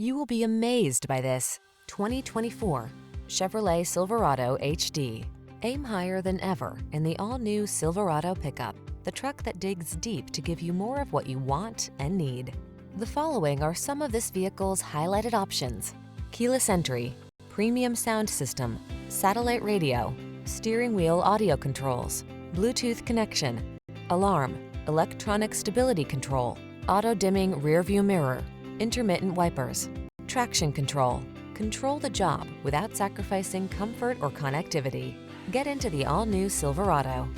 You will be amazed by this 2024 Chevrolet Silverado HD. Aim higher than ever in the all-new Silverado pickup, the truck that digs deep to give you more of what you want and need. The following are some of this vehicle's highlighted options: keyless entry, premium sound system, satellite radio, steering wheel audio controls, Bluetooth connection, alarm, electronic stability control, auto-dimming rear-view mirror, intermittent wipers, traction control. Control the job without sacrificing comfort or connectivity. Get into the all-new Silverado.